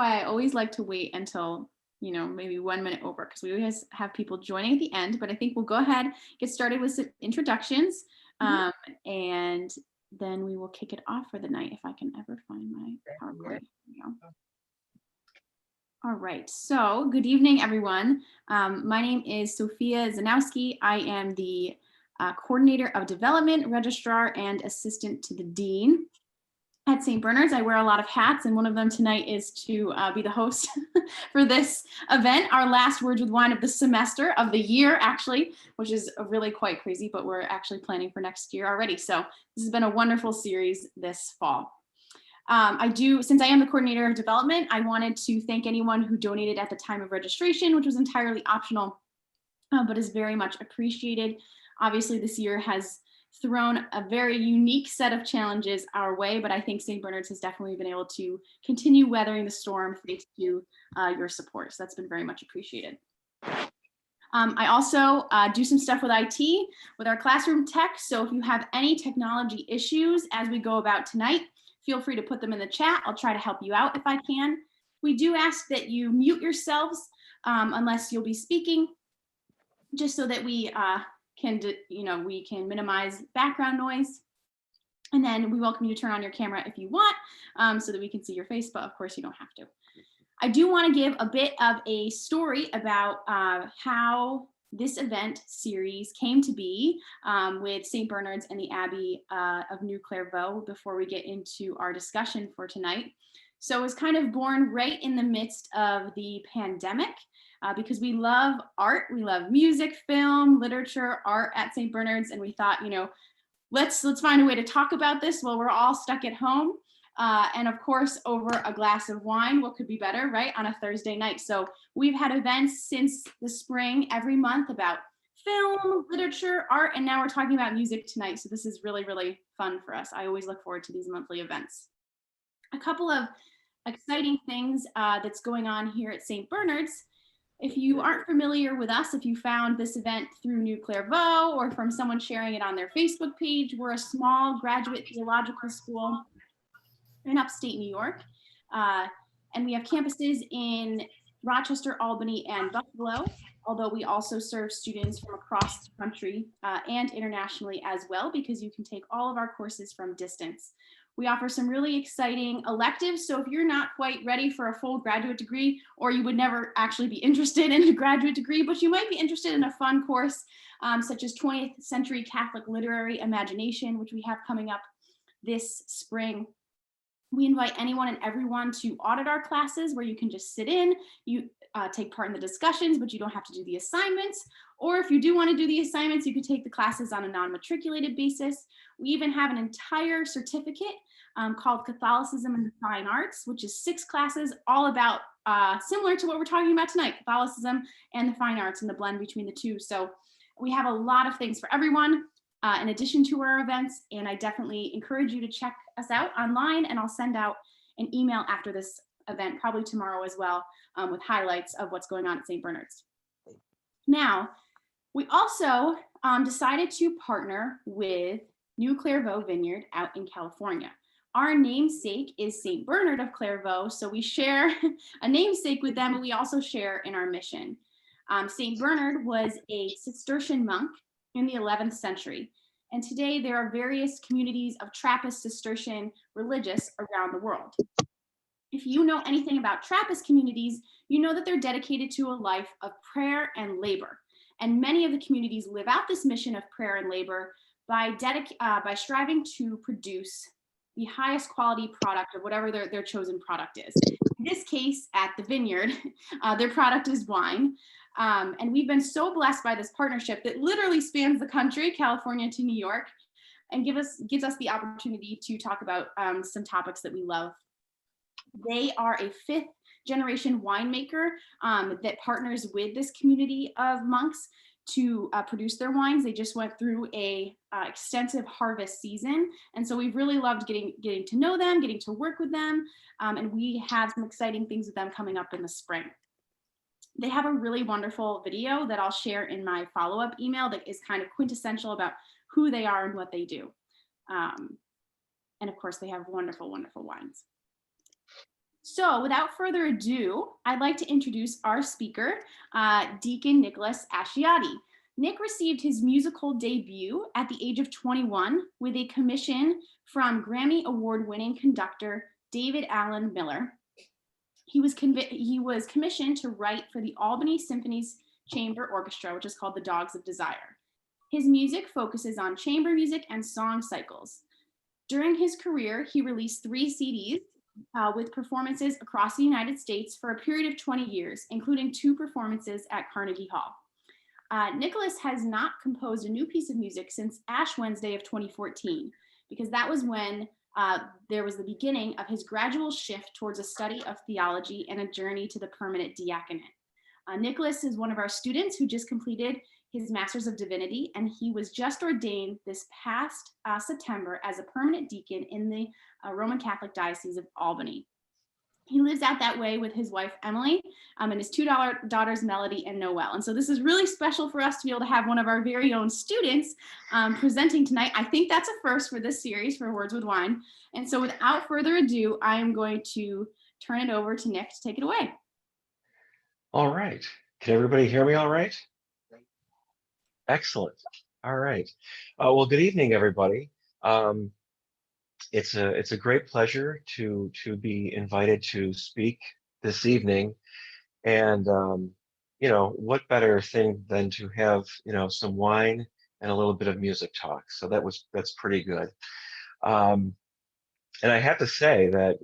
I always like to wait until, maybe 1 minute over, because we always have people joining at the end, but I think we'll go ahead, get started with some introductions, and then we will kick it off for the night if I can ever find my PowerPoint. There we go. All right, so good evening, everyone. My name is Sophia Zanowski. I am the Coordinator of Development, Registrar, and Assistant to the Dean at St. Bernard's. I wear a lot of hats, and one of them tonight is to be the host for this event, our last Words with Wine of the semester, of the year, actually, which is really quite crazy, but we're actually planning for next year already. So this has been a wonderful series this fall. Since I am the Coordinator of Development, I wanted to thank anyone who donated at the time of registration, which was entirely optional, but is very much appreciated. Obviously, this year has thrown a very unique set of challenges our way, but I think St. Bernard's has definitely been able to continue weathering the storm thanks to your support. So that's been very much appreciated. I also do some stuff with IT, with our classroom tech. So if you have any technology issues as we go about tonight, feel free to put them in the chat. I'll try to help you out if I can. We do ask that you mute yourselves unless you'll be speaking, just so that we can minimize background noise. And then we welcome you to turn on your camera if you want, so that we can see your face, but of course you don't have to. I do want to give a bit of a story about how this event series came to be with St. Bernard's and the Abbey of New Clairvaux before we get into our discussion for tonight. So it was kind of born right in the midst of the pandemic. Because we love art, we love music, film, literature, art at St. Bernard's, and we thought, let's find a way to talk about this while we're all stuck at home, and of course over a glass of wine. What could be better, right, on a Thursday night? So we've had events since the spring every month about film, literature, art, and now we're talking about music tonight. So this is really, really fun for us. I always look forward to these monthly events. A couple of exciting things that's going on here at St. Bernard's. If you aren't familiar with us, if you found this event through New Clairvaux or from someone sharing it on their Facebook page, we're a small graduate theological school in upstate New York. And we have campuses in Rochester, Albany, and Buffalo, although we also serve students from across the country and internationally as well, because you can take all of our courses from distance. We offer some really exciting electives. So if you're not quite ready for a full graduate degree, or you would never actually be interested in a graduate degree, but you might be interested in a fun course, such as 20th Century Catholic Literary Imagination, which we have coming up this spring. We invite anyone and everyone to audit our classes, where you can just sit in, you take part in the discussions, but you don't have to do the assignments. Or if you do want to do the assignments, you can take the classes on a non-matriculated basis. We even have an entire certificate called Catholicism and the Fine Arts, which is 6 classes all about similar to what we're talking about tonight, Catholicism and the fine arts and the blend between the two. So we have a lot of things for everyone in addition to our events, and I definitely encourage you to check us out online, and I'll send out an email after this event, probably tomorrow as well, with highlights of what's going on at St. Bernard's. Now, we also decided to partner with New Clairvaux Vineyard out in California. Our namesake is St. Bernard of Clairvaux, so we share a namesake with them, and we also share in our mission. St. Bernard was a Cistercian monk in the 11th century, and today there are various communities of Trappist Cistercian religious around the world. If you know anything about Trappist communities, you know that they're dedicated to a life of prayer and labor. And many of the communities live out this mission of prayer and labor by striving to produce the highest quality product of whatever their chosen product is. In this case, at the Vineyard, their product is wine. And we've been so blessed by this partnership that literally spans the country, California to New York, and gives us the opportunity to talk about some topics that we love. They are a 5th generation winemaker that partners with this community of monks to produce their wines. They just went through a extensive harvest season, and so we've really loved getting to know them, getting to work with them, and we have some exciting things with them coming up in the spring. They have a really wonderful video that I'll share in my follow-up email that is kind of quintessential about who they are and what they do. And of course, they have wonderful, wonderful wines. So without further ado, I'd like to introduce our speaker, Deacon Nicholas Ascioti. Nick received his musical debut at the age of 21 with a commission from Grammy Award-winning conductor David Allen Miller. He was commissioned to write for the Albany Symphony's Chamber Orchestra, which is called the Dogs of Desire. His music focuses on chamber music and song cycles. During his career, he released 3 CDs with performances across the United States for a period of 20 years, including 2 performances at Carnegie Hall. Nicholas has not composed a new piece of music since Ash Wednesday of 2014, because that was when there was the beginning of his gradual shift towards a study of theology and a journey to the permanent diaconate. Nicholas is one of our students who just completed his Master's of Divinity, and he was just ordained this past September as a permanent deacon in the Roman Catholic Diocese of Albany. He lives out that way with his wife, Emily, and his 2 daughters, Melody and Noelle. And so this is really special for us to be able to have one of our very own students presenting tonight. I think that's a first for this series for Words with Wine. And so without further ado, I am going to turn it over to Nick to take it away. All right. Can everybody hear me all right? Excellent. All right. Well, good evening, everybody. It's a great pleasure to be invited to speak this evening, and what better thing than to have some wine and a little bit of music talk. So that's pretty good. And I have to say that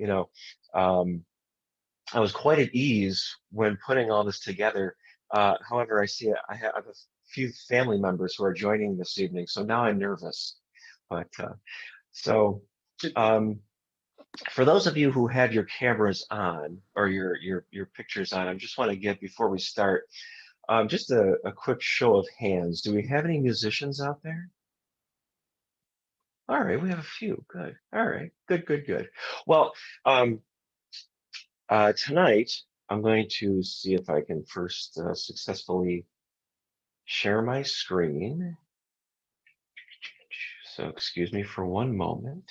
I was quite at ease when putting all this together. However, I have a few family members who are joining this evening, so now I'm nervous. But for those of you who have your cameras on or your pictures on, I just want to give, before we start, just a quick show of hands. Do we have any musicians out there? All right, we have a few. Good. All right, good. Well, tonight I'm going to see if I can first successfully share my screen. So excuse me for one moment.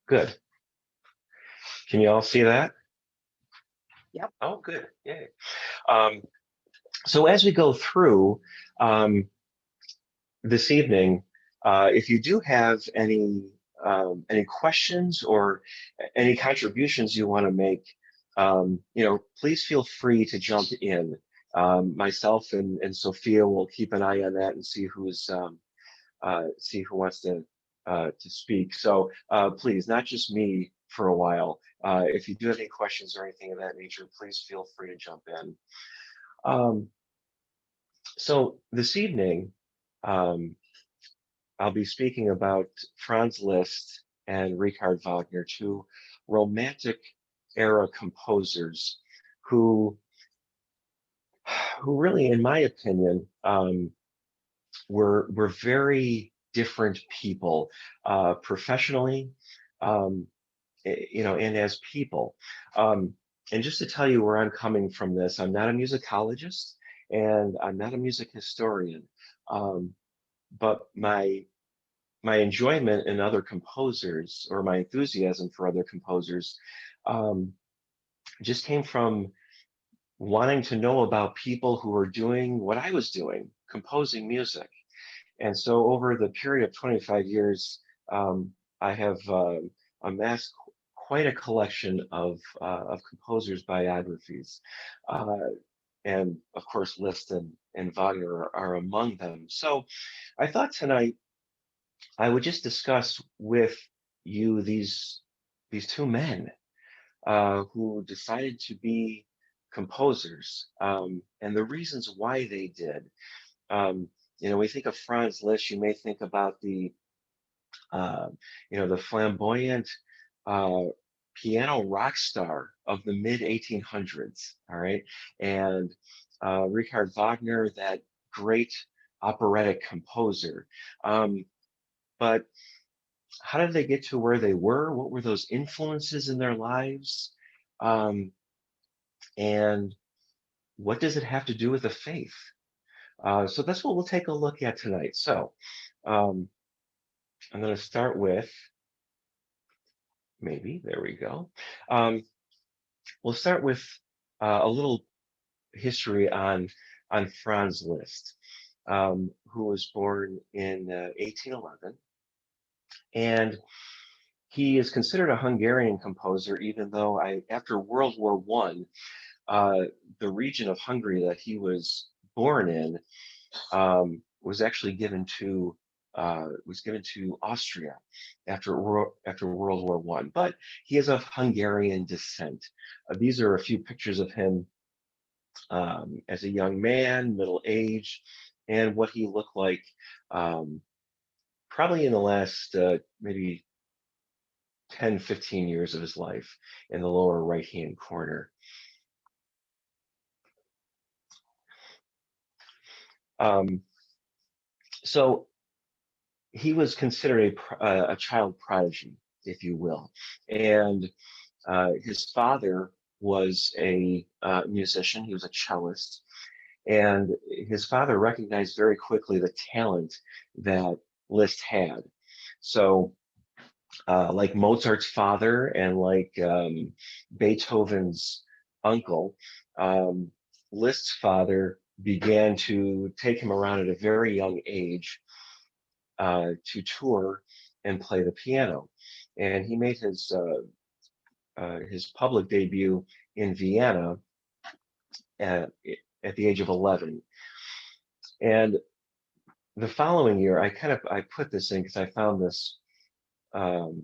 Good. Can you all see that? Yep. Oh, good. Yay. So as we go through this evening, if you do have any questions or any contributions you want to make, please feel free to jump in. Myself and Sophia will keep an eye on that and see who wants to speak. So please, not just me for a while. If you do have any questions or anything of that nature, please feel free to jump in. So this evening, I'll be speaking about Franz Liszt and Richard Wagner, 2 Romantic era composers who really, in my opinion, were very different people, professionally, and as people. And just to tell you where I'm coming from this, I'm not a musicologist and I'm not a music historian, but my enjoyment in other composers, or my enthusiasm for other composers, just came from wanting to know about people who were doing what I was doing, composing music. And so over the period of 25 years, I have amassed quite a collection of composers' biographies. And of course, Liszt and Wagner are among them. So I thought tonight I would just discuss with you these 2 men who decided to be composers, and the reasons why they did. We think of Franz Liszt, you may think about the flamboyant piano rock star of the mid 1800s, all right? And Richard Wagner, that great operatic composer. But how did they get to where they were? What were those influences in their lives? And what does it have to do with the faith? So that's what we'll take a look at tonight. So I'm going to start with maybe, there we go. We'll start with a little history on Franz Liszt, who was born in 1811. And he is considered a Hungarian composer, even though after World War One, the region of Hungary that he was born in was actually given to Austria after World War One. But he is of Hungarian descent. These are a few pictures of him as a young man, middle age, and what he looked like probably in the last maybe 10, 15 years of his life in the lower right-hand corner. So he was considered a child prodigy, if you will. And his father was a musician. He was a cellist. And his father recognized very quickly the talent that Liszt had. So like Mozart's father and like Beethoven's uncle, Liszt's father began to take him around at a very young age to tour and play the piano. And he made his public debut in Vienna at the age of 11. And the following year, I put this in because I found this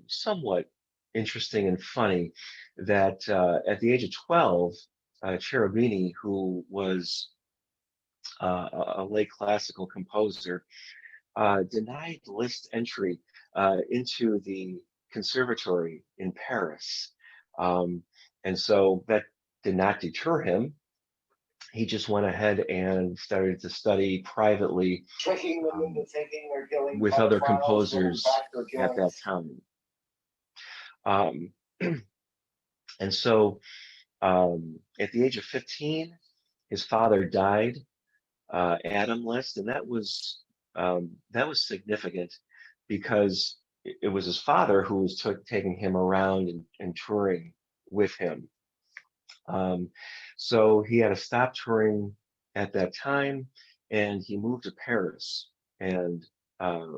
somewhat interesting and funny, that at the age of 12, Cherubini, who was a late classical composer, denied Liszt entry into the conservatory in Paris. And so that did not deter him. He just went ahead and started to study privately with other composers at that time. And so at the age of 15, his father died, Adam Liszt, and that was significant because it was his father who was taking him around and touring with him. So he had to stop touring at that time, and he moved to Paris and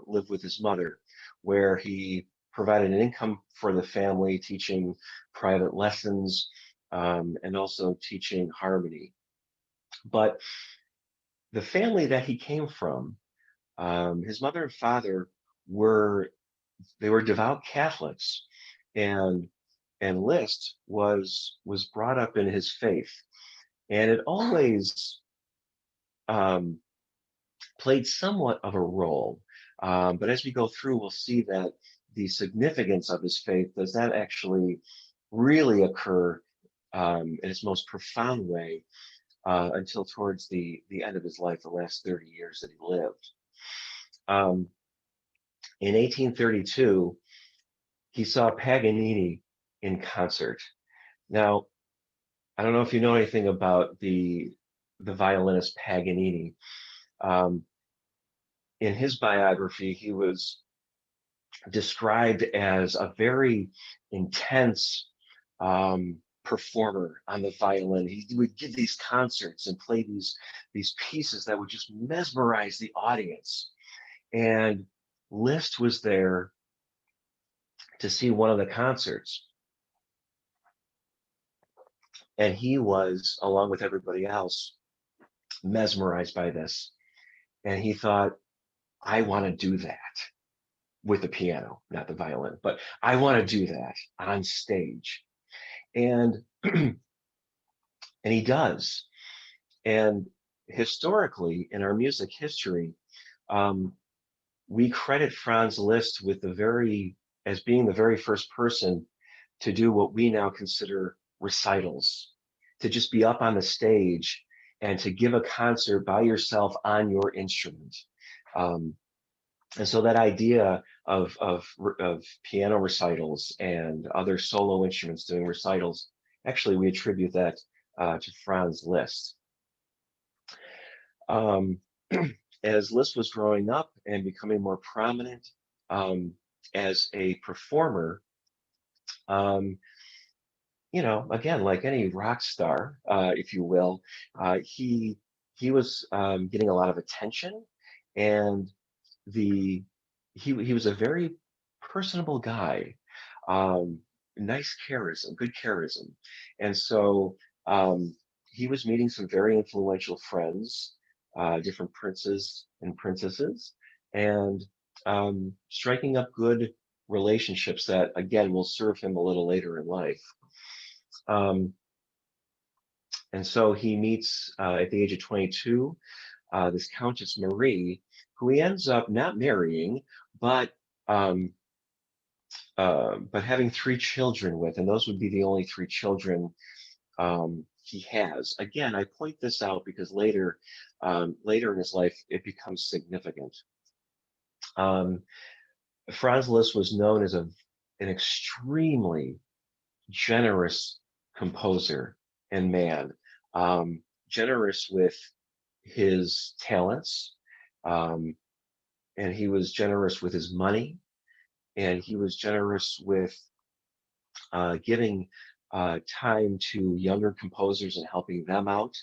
lived with his mother, where he provided an income for the family, teaching private lessons and also teaching harmony. But the family that he came from, his mother and father were devout Catholics, and Liszt was brought up in his faith, and it always played somewhat of a role. But as we go through, we'll see that the significance of his faith does not actually really occur in its most profound way until towards the end of his life, the last 30 years that he lived. In 1832, he saw Paganini in concert. Now, I don't know if you know anything about the violinist Paganini. In his biography, he was described as a very intense performer on the violin. He would give these concerts and play these pieces that would just mesmerize the audience. And Liszt was there to see one of the concerts. And he was, along with everybody else, mesmerized by this. And he thought, I want to do that with the piano, not the violin, but I want to do that on stage. And and he does. And historically, in our music history, we credit Franz Liszt with as being the very first person to do what we now consider recitals, to just be up on the stage and to give a concert by yourself on your instrument. And so that idea of piano recitals and other solo instruments doing recitals, actually we attribute that to Franz Liszt. As Liszt was growing up and becoming more prominent as a performer, Um, again, like any rock star, if you will, he was getting a lot of attention, and the he was a very personable guy, um, nice charism, good charism, and so he was meeting some very influential friends, different princes and princesses, and striking up good relationships that again will serve him a little later in life. Um, and so he meets at the age of 22 this Countess Marie, who he ends up not marrying, but um, but having three children with, and those would be the only three children he has. Again, I point this out because later in his life, it becomes significant. Um, Franz Liszt was known as an extremely generous composer and man, generous with his talents, um, and he was generous with his money, and he was generous with giving time to younger composers and helping them out,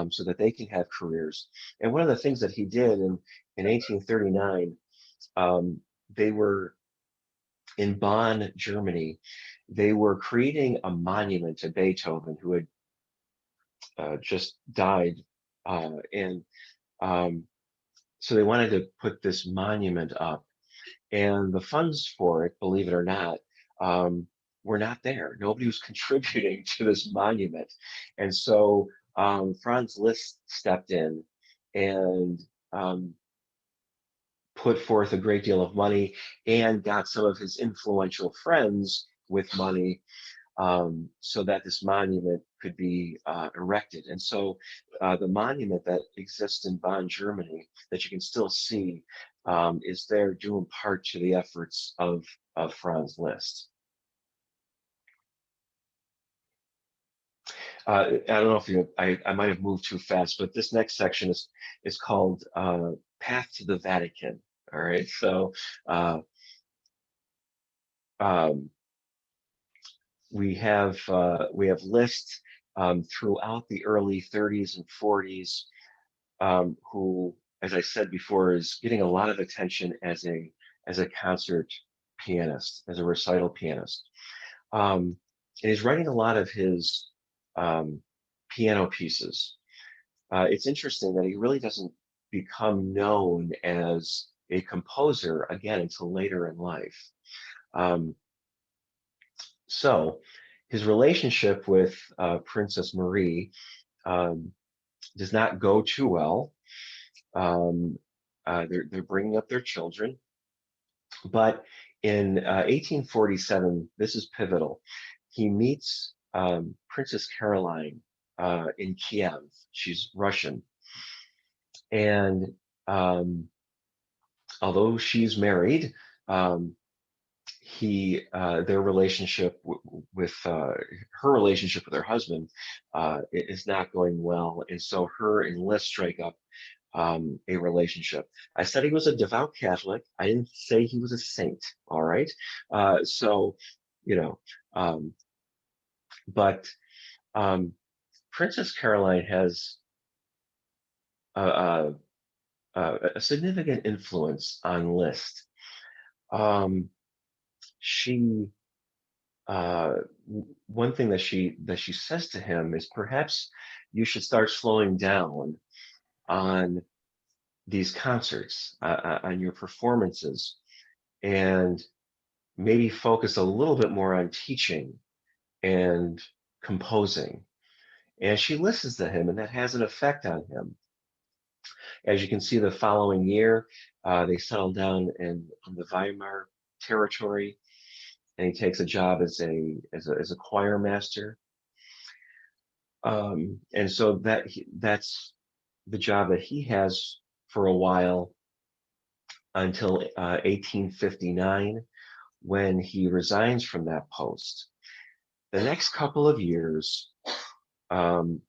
so that they can have careers. And one of the things that he did in 1839, they were in Bonn, Germany. They were creating a monument to Beethoven, who had just died, and um, so they wanted to put this monument up, and the funds for it, believe it or not, um, were not there. Nobody was contributing to this monument, and so Franz Liszt stepped in and um, put forth a great deal of money and got some of his influential friends with money, so that this monument could be erected. And so the monument that exists in Bonn, Germany, that you can still see, is there due in part to the efforts of Franz Liszt. I don't know if I might have moved too fast, but this next section is called Path to the Vatican. All right, so uh, um, we have Liszt throughout the early 30s and 40s, who, as I said before, is getting a lot of attention as a concert pianist, as a recital pianist. And he's writing a lot of his piano pieces. It's interesting that he really doesn't become known as a composer again until later in life. Um, so his relationship with Princess Marie um, does not go too well. They're bringing up their children, but in 1847, this is pivotal. He meets Princess Caroline in Kiev. She's Russian, and although she's married, um, their relationship with her relationship with her husband is not going well, and so her and Liszt strike up a relationship. I said he was a devout Catholic. I didn't say he was a saint. All right, so you know, um, but Princess Caroline has a, a significant influence on Liszt. She One thing that she says to him is, perhaps you should start slowing down on these concerts, on your performances, and maybe focus a little bit more on teaching and composing. And she listens to him, and that has an effect on him. As you can see, the following year, they settle down in the Weimar territory, and he takes a job as a choir master. And so that's the job that he has for a while until 1859, when he resigns from that post. The next couple of years um,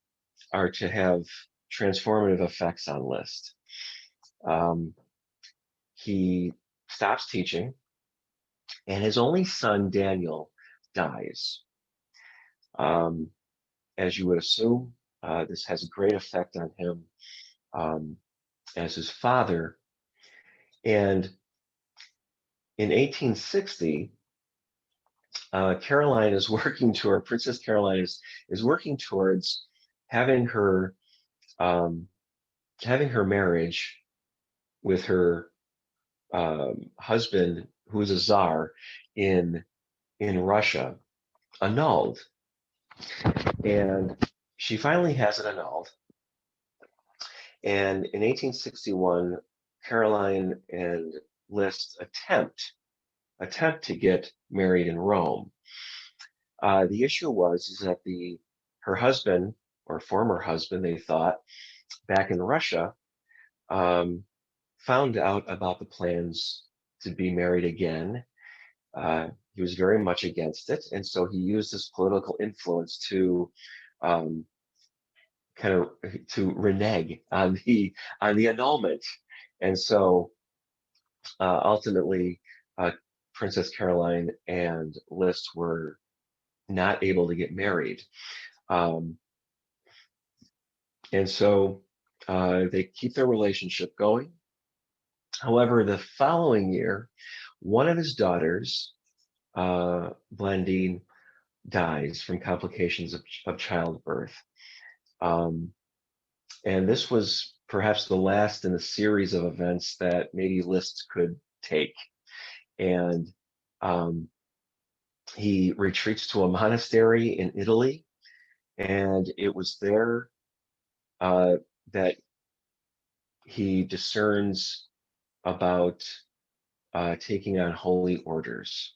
are to have transformative effects on Liszt. He stops teaching, and his only son, Daniel, dies. As you would assume, this has a great effect on him as his father. And in 1860, Caroline is working toward, Princess Caroline is working towards having her marriage with her husband, who is a czar in Russia, annulled. And she finally has it annulled. And in 1861, Caroline and Liszt attempt to get married in Rome. The issue is that her husband, or former husband, they thought, back in Russia, found out about the plans to be married again. He was very much against it, and so he used his political influence to to renege on the annulment. And so ultimately, Princess Caroline and Liszt were not able to get married. And so they keep their relationship going. However, the following year, one of his daughters, Blandine, dies from complications of childbirth. And this was perhaps the last in a series of events that maybe Liszt could take. And he retreats to a monastery in Italy, and it was there that he discerns about taking on holy orders,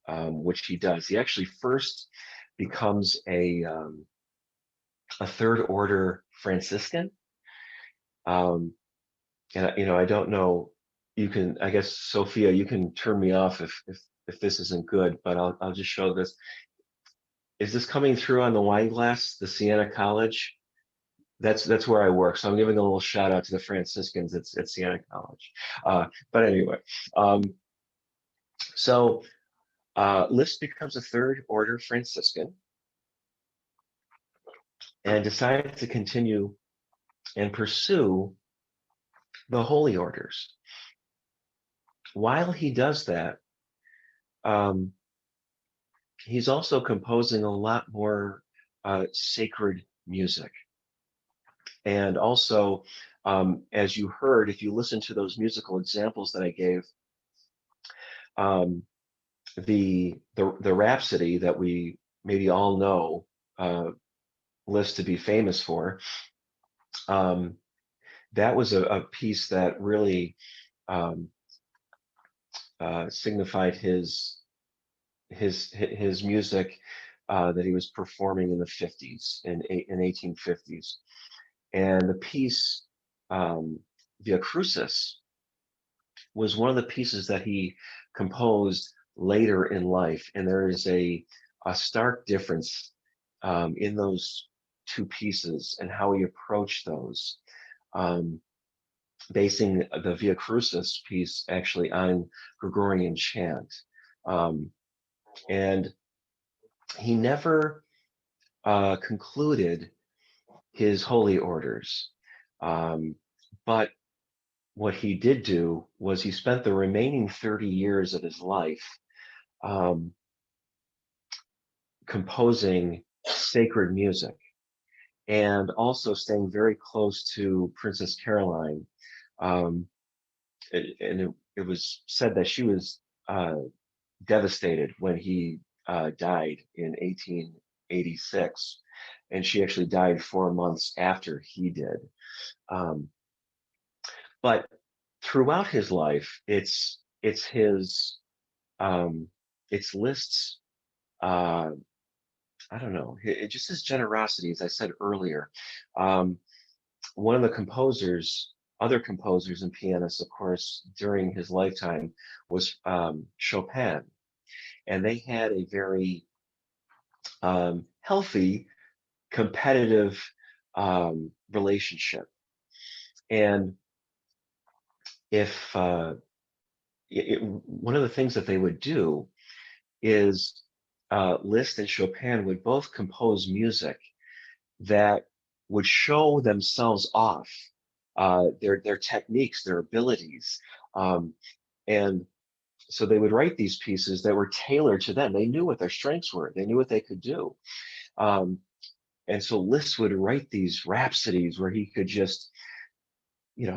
which he does. He actually first becomes a third order Franciscan. And I don't know. You can, I guess, Sophia, you can turn me off if this isn't good, but I'll just show this. Is this coming through on the wine glass, the Siena College? That's where I work, so I'm giving a little shout out to the Franciscans at Siena College. But anyway, so Liszt becomes a third order Franciscan and decides to continue and pursue the holy orders. While he does that, he's also composing a lot more sacred music. And also, as you heard, if you listen to those musical examples that I gave, the Rhapsody that we maybe all know Liszt to be famous for, that was a piece that really signified his music that he was performing in the 50s, in 1850s. And the piece Via Crucis was one of the pieces that he composed later in life, and there is a stark difference in those two pieces and how he approached those, basing the Via Crucis piece actually on Gregorian chant. And he never concluded his holy orders, but what he did do was he spent the remaining 30 years of his life composing sacred music, and also staying very close to Princess Caroline. And it was said that she was devastated when he died in 1886, and she actually died 4 months after he did. But throughout his life, it's Liszt's I don't know, just his generosity, as I said earlier. One of the other composers and pianists, of course, during his lifetime was Chopin. And they had a very healthy, competitive relationship. And if one of the things that they would do is Liszt and Chopin would both compose music that would show themselves off, their techniques, their abilities, and so they would write these pieces that were tailored to them. They knew what their strengths were. They knew what they could do. And so Liszt would write these rhapsodies where he could just,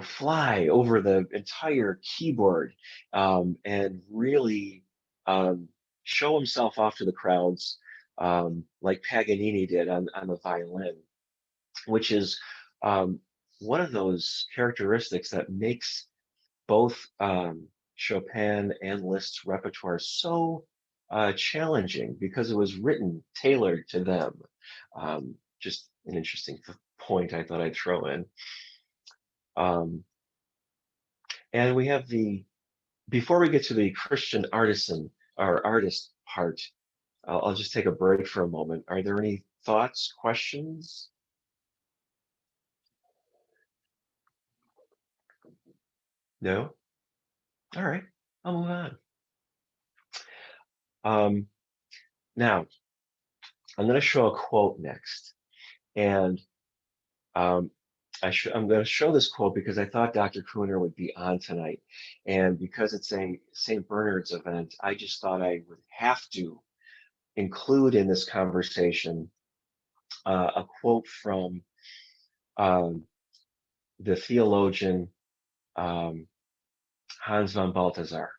fly over the entire keyboard, and really show himself off to the crowds, like Paganini did on the violin, which is one of those characteristics that makes both Chopin and Liszt's repertoire so challenging, because it was written tailored to them. Just an interesting point I thought I'd throw in. And we have before we get to the Christian artisan or artist part, I'll just take a break for a moment. Are there any thoughts, questions? No? All right, I'll move on. Now, I'm going to show a quote next. And I'm going to show this quote because I thought Dr. Kuhner would be on tonight. And because it's a St. Bernard's event, I just thought I would have to include in this conversation a quote from the theologian Hans von Balthasar.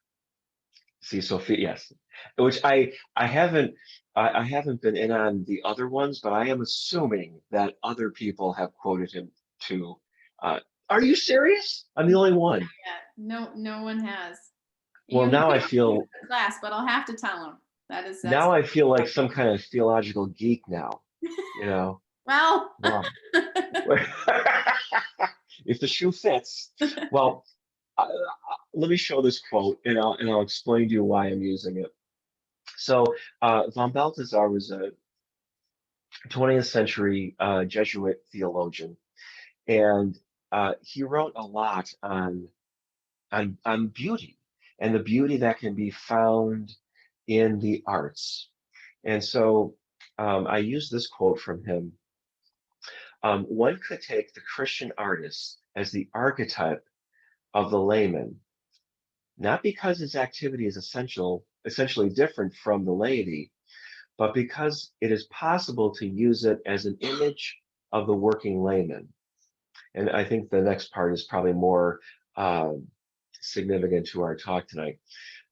See, Sophia, yes, which I haven't been in on the other ones, but I am assuming that other people have quoted him too. Are you serious? I'm the only one. Yeah, no one has. Well, now I feel class, but I'll have to tell him. Now I feel like some kind of theological geek now. Well, wow. If the shoe fits. Well, let me show this quote, and I'll explain to you why I'm using it. So von Balthasar was a 20th century Jesuit theologian, and he wrote a lot on beauty and the beauty that can be found in the arts. And so I use this quote from him. One could take the Christian artist as the archetype of the layman, not because his activity is essentially different from the laity, but because it is possible to use it as an image of the working layman. And I think the next part is probably more significant to our talk tonight.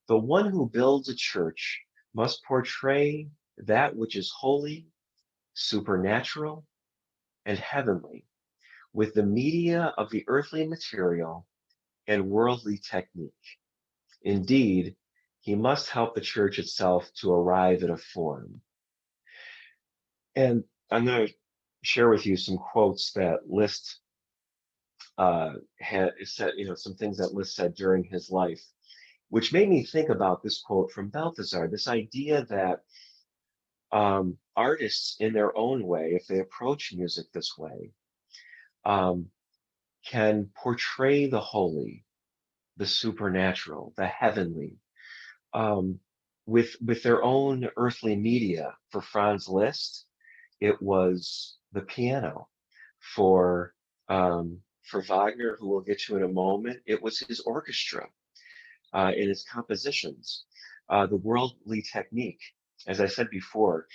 The one who builds a church must portray that which is holy, supernatural, and heavenly, with the media of the earthly material and worldly technique. Indeed, he must help the church itself to arrive at a form. And I'm going to share with you some quotes that Liszt had said, some things that Liszt said during his life, which made me think about this quote from Balthasar, this idea that artists in their own way, if they approach music this way, can portray the holy, the supernatural, the heavenly, with their own earthly media. For Franz Liszt, it was the piano. For Wagner, who we'll get to in a moment, it was his orchestra in his compositions. The worldly technique, as I said before,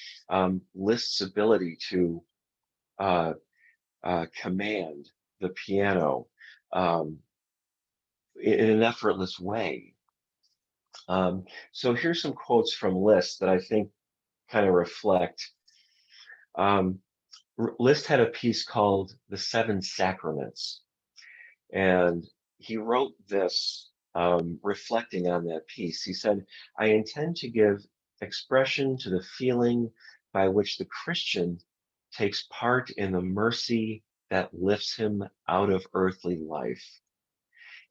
Liszt's ability to command the piano in an effortless way. So here's some quotes from Liszt that I think kind of reflect. Liszt had a piece called The Seven Sacraments, and he wrote this reflecting on that piece. He said, "I intend to give expression to the feeling by which the Christian takes part in the mercy that lifts him out of earthly life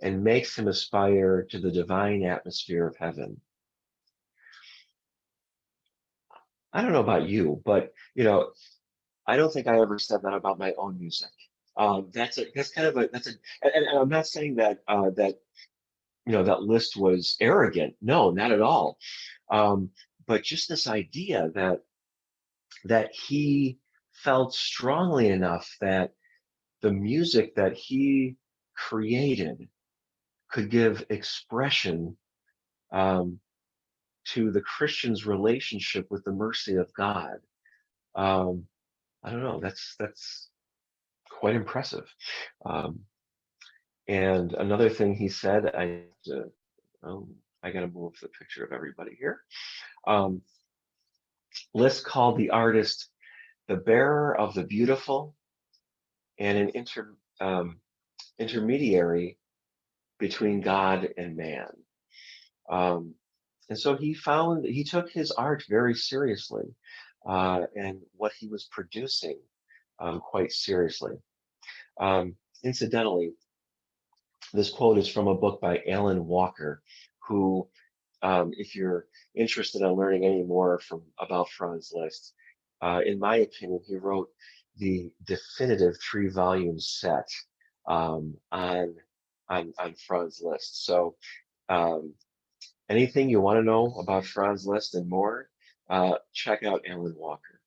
and makes him aspire to the divine atmosphere of heaven." I don't know about you, but I don't think I ever said that about my own music. And I'm not saying that that Liszt was arrogant. No, not at all. but just this idea that he felt strongly enough that the music that he created could give expression to the Christian's relationship with the mercy of God. I don't know. That's quite impressive. And another thing he said, I got to move the picture of everybody here. Liszt called the artist the bearer of the beautiful and an intermediary between God and man. And so he took his art very seriously, and what he was producing quite seriously. Incidentally, this quote is from a book by Alan Walker, who, if you're interested in learning any more about Franz Liszt, in my opinion, he wrote the definitive 3-volume set on Franz Liszt. So anything you want to know about Franz Liszt and more, check out Alan Walker.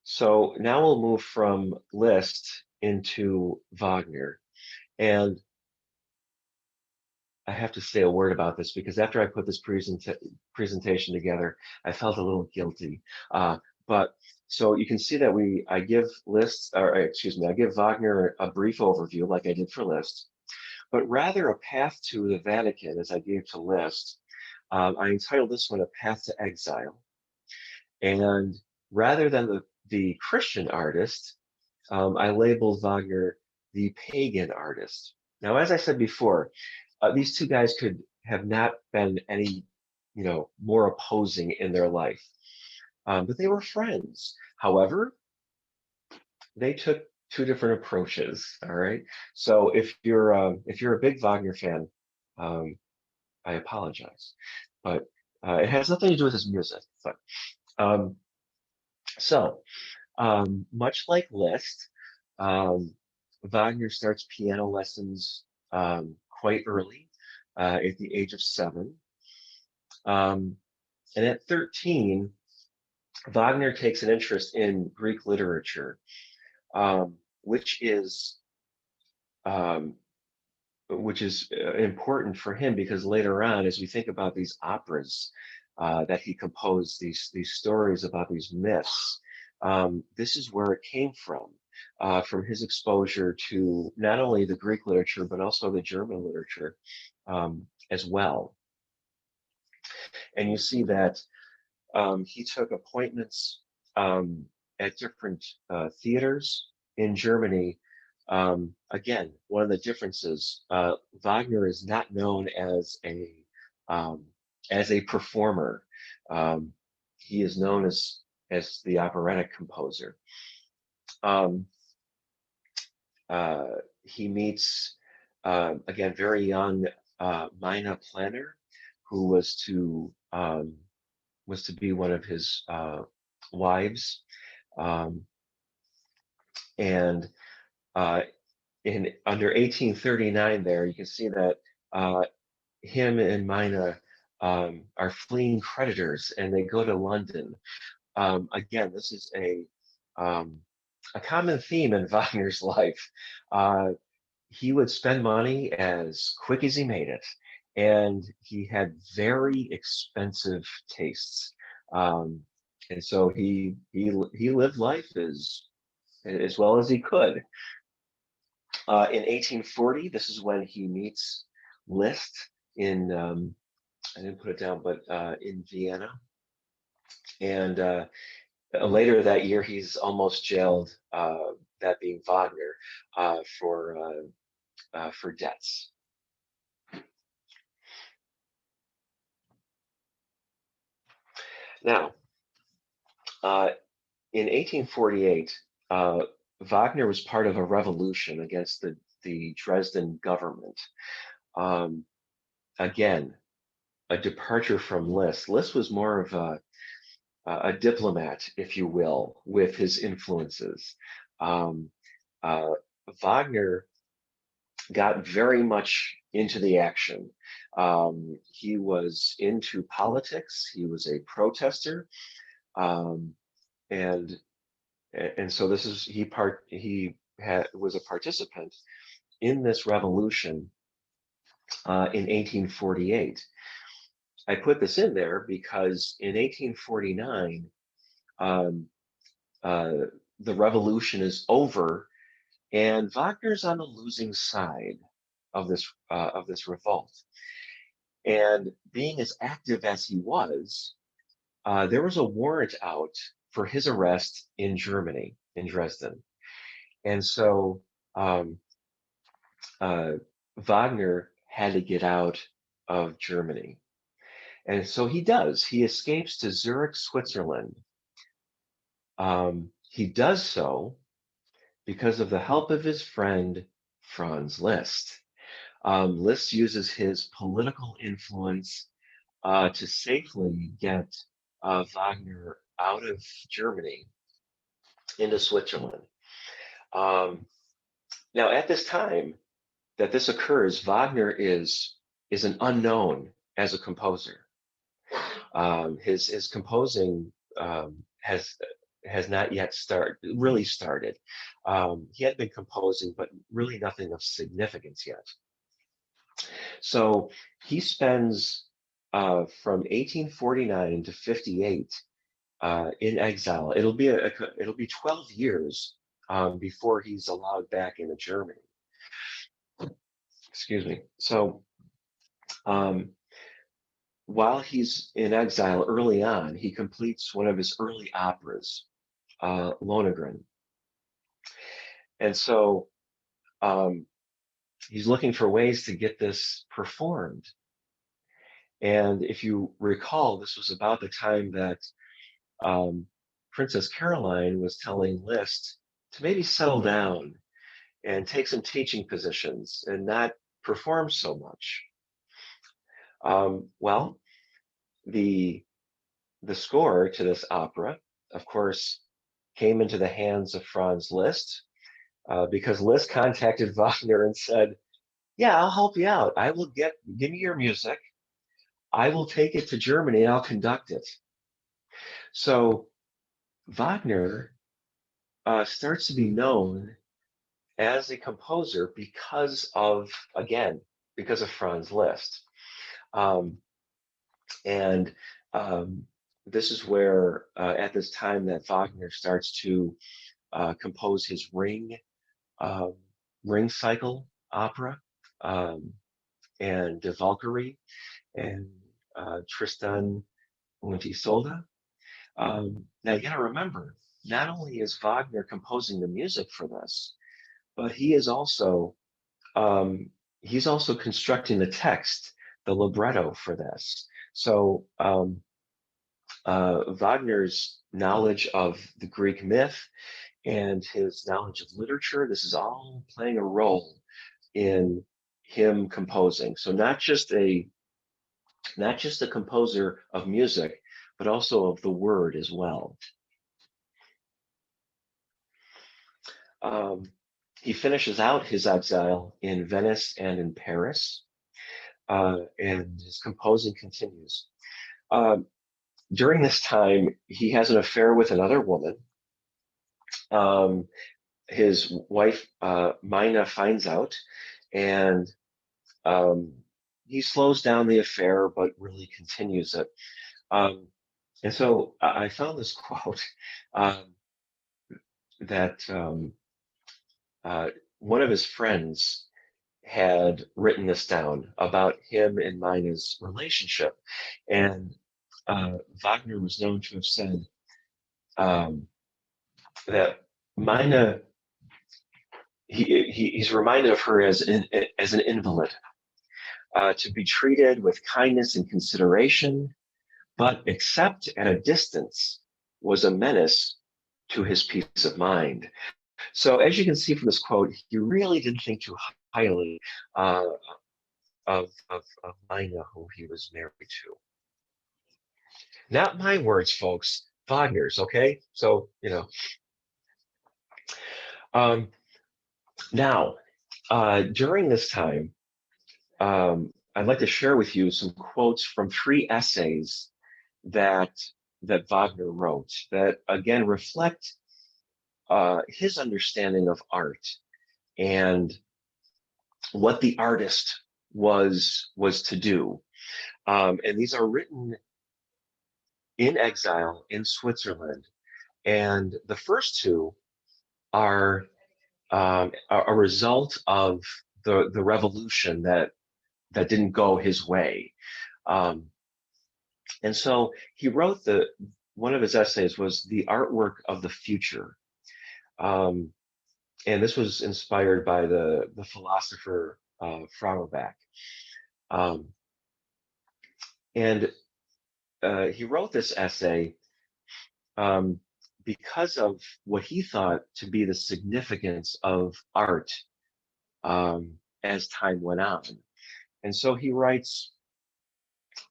So now we'll move from Liszt into Wagner. And I have to say a word about this because after I put this presentation together, I felt a little guilty. But so you can see that I give Wagner a brief overview like I did for Liszt, but rather a path to the Vatican as I gave to Liszt. I entitled this one A Path to Exile. And rather than the Christian artist, I labeled Wagner the pagan artist. Now, as I said before, these two guys could have not been any, more opposing in their life, but they were friends. However, they took two different approaches. All right. So if you're a big Wagner fan, I apologize, but it has nothing to do with his music. But much like Liszt, Wagner starts piano lessons quite early, at the age of 7. And at 13, Wagner takes an interest in Greek literature, which is important for him because later on, as we think about these operas that he composed, these stories about these myths, this is where it came from his exposure to not only the Greek literature, but also the German literature as well. And you see that he took appointments at different theaters in Germany. Again, one of the differences, Wagner is not known as a performer. He is known as the operatic composer. He meets, again, very young Mina Planner, who was to be one of his wives. And under 1839 there, you can see that him and Mina are fleeing creditors and they go to London. Again, this is a common theme in Wagner's life. He would spend money as quick as he made it, and he had very expensive tastes. And so he lived life as well as he could. In 1840, this is when he meets Liszt in, I didn't put it down, but in Vienna. And later that year, he's almost jailed, that being Wagner, for debts. Now, in 1848, Wagner was part of a revolution against the Dresden government. Again, a departure from Liszt. Liszt was more of a diplomat, if you will, with his influences. Wagner got very much into the action. He was into politics. He was a protester, um, and so this is was a participant in this revolution in 1848. I put this in there because in 1849, um, the revolution is over, and Wagner's on the losing side of this revolt. And being as active as he was, there was a warrant out for his arrest in Germany, in Dresden. And so Wagner had to get out of Germany. And so he does. He escapes to Zurich, Switzerland. He does so because of the help of his friend, Franz Liszt. Liszt uses his political influence to safely get Wagner out of Germany into Switzerland. Now, at this time that this occurs, Wagner is an unknown as a composer. His composing has not yet really started. He had been composing, but really nothing of significance yet. So he spends from 1849 to 58 in exile. It'll be 12 years before he's allowed back into Germany. Excuse me. So while he's in exile early on, he completes one of his early operas, Lohengrin. And so he's looking for ways to get this performed. And if you recall, this was about the time that Princess Caroline was telling Liszt to maybe settle down and take some teaching positions and not perform so much. Well, the score to this opera, of course, came into the hands of Franz Liszt because Liszt contacted Wagner and said, "Yeah, I'll help you out. I will give me your music. I will take it to Germany and I'll conduct it." So Wagner starts to be known as a composer because of Franz Liszt. And this is where, at this time, that Wagner starts to compose his ring cycle opera, and Die Valkyrie, and Tristan und Isolde. Now you got to remember, not only is Wagner composing the music for this, but he is also constructing the text, the libretto for this. So Wagner's knowledge of the Greek myth and his knowledge of literature, this is all playing a role in him composing. So not just a composer of music, but also of the word as well. He finishes out his exile in Venice and in Paris, and his composing continues. During this time, he has an affair with another woman. His wife, Mina, finds out, and he slows down the affair, but really continues it. And so I found this quote that one of his friends had written this down about him and Mina's relationship. And Wagner was known to have said that Mina, he's reminded of her as an invalid, to be treated with kindness and consideration, but except at a distance was a menace to his peace of mind. So as you can see from this quote, he really didn't think too highly of Mina, who he was married to. Not my words, folks, Wagner's, okay? So, now, During this time, I'd like to share with you some quotes from three essays that Wagner wrote that again reflect his understanding of art and what the artist was to do. And these are written in exile in Switzerland. And the first two are a result of the revolution that didn't go his way. And so he wrote one of his essays was The Artwork of the Future. And this was inspired by the philosopher Feuerbach. And he wrote this essay because of what he thought to be the significance of art as time went on. And so he writes,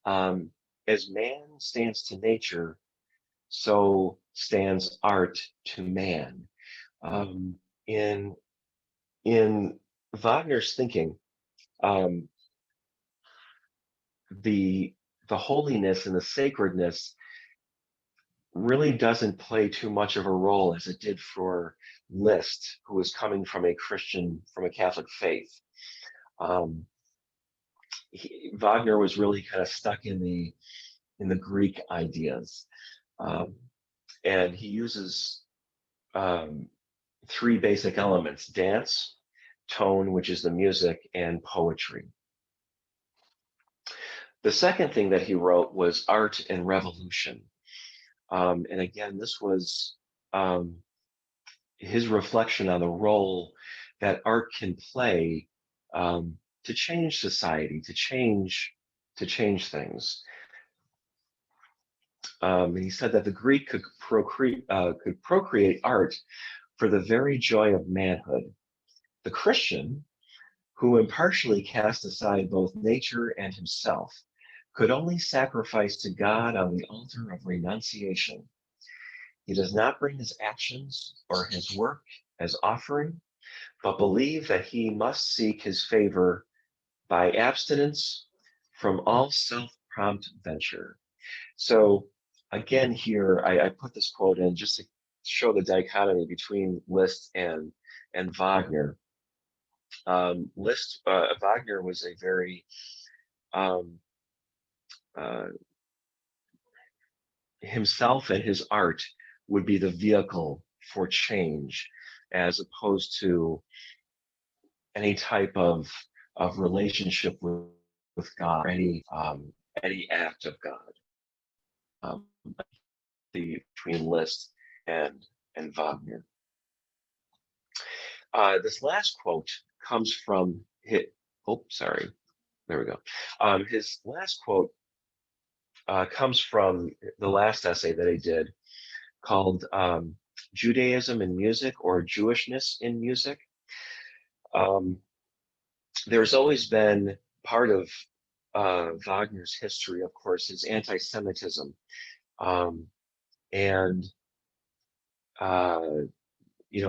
as man stands to nature, so stands art to man. In Wagner's thinking, the holiness and the sacredness really doesn't play too much of a role as it did for Liszt, who was coming from a Catholic faith. Wagner was really kind of stuck in the Greek ideas, and he uses three basic elements: dance, tone, which is the music, and poetry. The second thing that he wrote was Art and Revolution. And again, this was his reflection on the role that art can play to change society, to change things. And he said that the Greek could procreate art for the very joy of manhood. The Christian, who impartially cast aside both nature and himself, could only sacrifice to God on the altar of renunciation. He does not bring his actions or his work as offering, but believe that he must seek his favor by abstinence from all self-prompt venture. So again, here I put this quote in just to show the dichotomy between Liszt and Wagner. Wagner was a very himself and his art would be the vehicle for change, as opposed to any type of relationship with God, or any act of God. Between Liszt and Wagner. This last quote comes from his. Oh, sorry. There we go. His last quote comes from the last essay that he did, called Judaism in Music, or Jewishness in Music. There's always been part of Wagner's history, of course, is anti-Semitism. And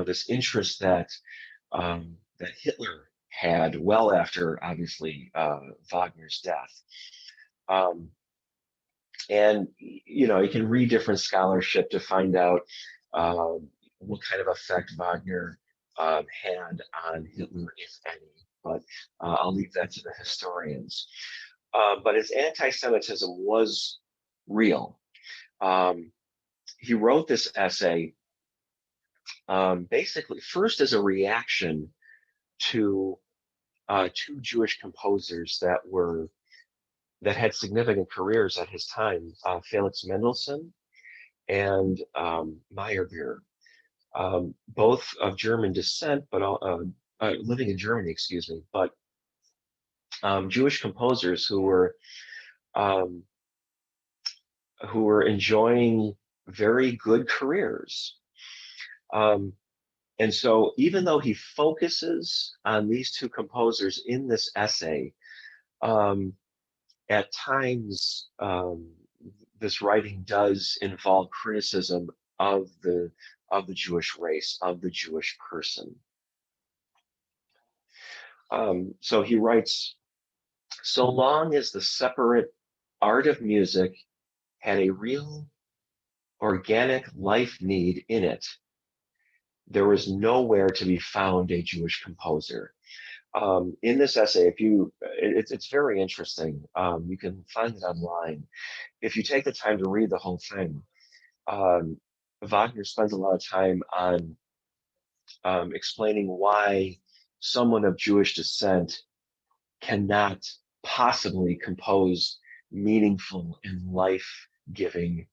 this interest that Hitler had well after, obviously, Wagner's death. And you can read different scholarship to find out what kind of effect Wagner had on Hitler, if any. But I'll leave that to the historians. But his anti-Semitism was real. He wrote this essay basically first as a reaction to two Jewish composers that had significant careers at his time, Felix Mendelssohn and Meyerbeer, both of German descent, but living in Germany, excuse me, but Jewish composers who were enjoying very good careers. And so even though he focuses on these two composers in this essay, at times this writing does involve criticism of the Jewish race, of the Jewish person. So he writes, so long as the separate art of music had a real organic life need in it, there was nowhere to be found a Jewish composer. In this essay, it's very interesting. You can find it online. If you take the time to read the whole thing, Wagner spends a lot of time on explaining why someone of Jewish descent cannot possibly compose meaningful and life-giving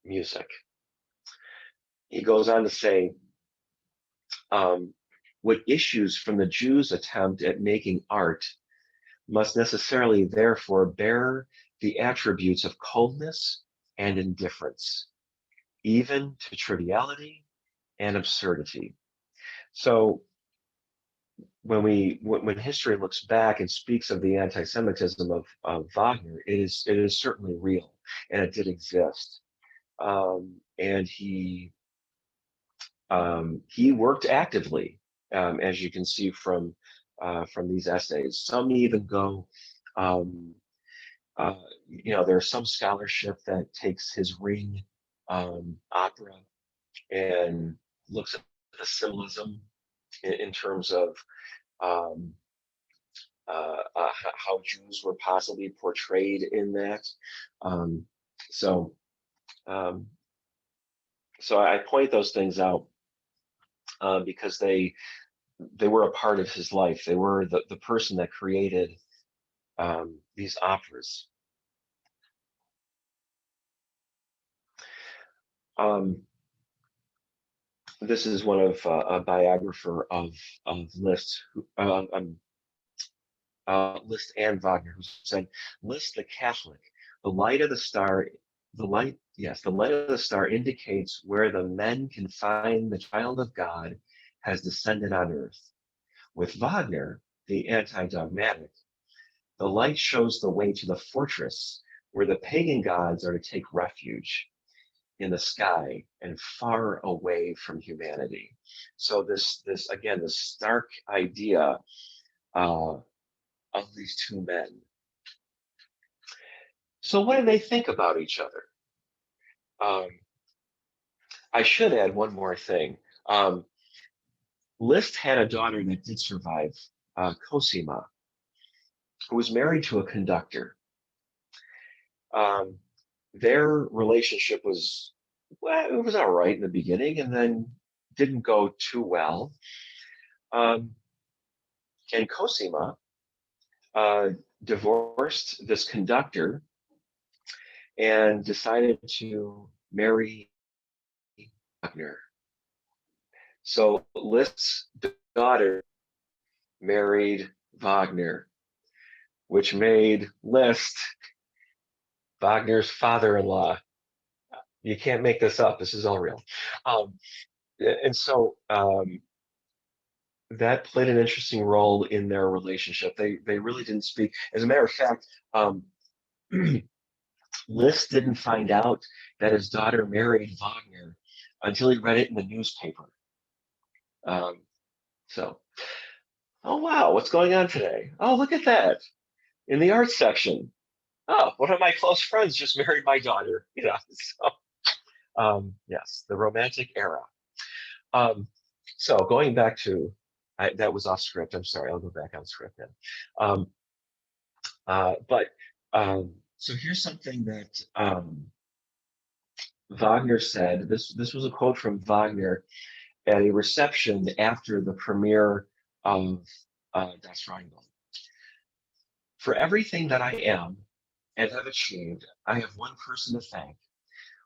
music. He goes on to say, what issues from the Jews' attempt at making art must necessarily therefore bear the attributes of coldness and indifference, even to triviality and absurdity. So when history looks back and speaks of the anti-Semitism of Wagner, it is certainly real, and it did exist. And he worked actively, as you can see from these essays. Some even go, there's some scholarship that takes his Ring opera and looks at the symbolism in terms of how Jews were possibly portrayed in that. So I point those things out because they were a part of his life. They were the person that created these operas. This is one of a biographer of Liszt, Liszt and Wagner, who said, Liszt the Catholic, the light of the star indicates where the men can find the child of God has descended on earth. With Wagner, the anti-dogmatic, the light shows the way to the fortress where the pagan gods are to take refuge, in the sky and far away from humanity. So this again, the stark idea of these two men. So what do they think about each other? I should add one more thing. Liszt had a daughter that did survive, Cosima, who was married to a conductor. Their relationship was, well, it was all right in the beginning, and then didn't go too well. And Cosima divorced this conductor and decided to marry Wagner. So Liszt's daughter married Wagner, which made Liszt Wagner's father-in-law. You can't make this up. This is all real. And so that played an interesting role in their relationship. They really didn't speak. As a matter of fact, Liszt didn't find out that his daughter married Wagner until he read it in the newspaper. Oh wow, what's going on today? Oh, look at that in the arts section. Oh, one of my close friends just married my daughter. Yes, the Romantic era. So going back to, that was off script. I'm sorry, I'll go back on script then. So here's something that Wagner said. This was a quote from Wagner at a reception after the premiere of Das Rheingold. For everything that I am and have achieved, I have one person to thank,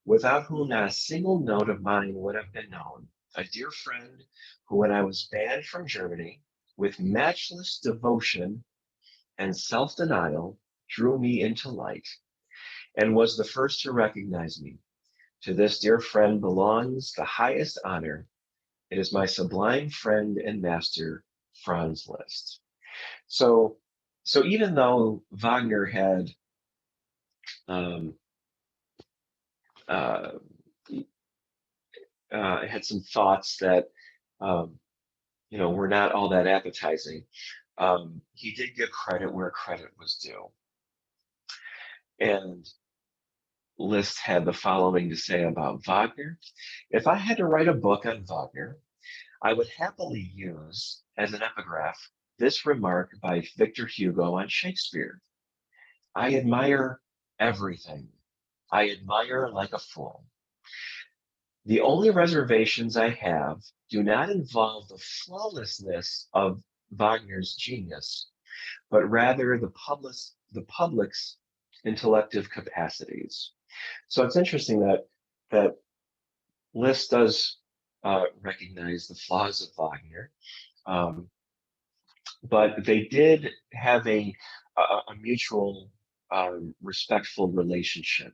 without whom not a single note of mine would have been known, a dear friend who, when I was banned from Germany, with matchless devotion and self-denial, drew me into light, and was the first to recognize me. To this dear friend belongs the highest honor. It is my sublime friend and master, Franz Liszt. So even though Wagner had had some thoughts that were not all that appetizing, he did give credit where credit was due. And Liszt had the following to say about Wagner. If I had to write a book on Wagner, I would happily use as an epigraph this remark by Victor Hugo on Shakespeare. I admire everything. I admire like a fool. The only reservations I have do not involve the flawlessness of Wagner's genius, but rather the public's intellective capacities. So it's interesting that Liszt does recognize the flaws of Wagner, but they did have a mutual respectful relationship.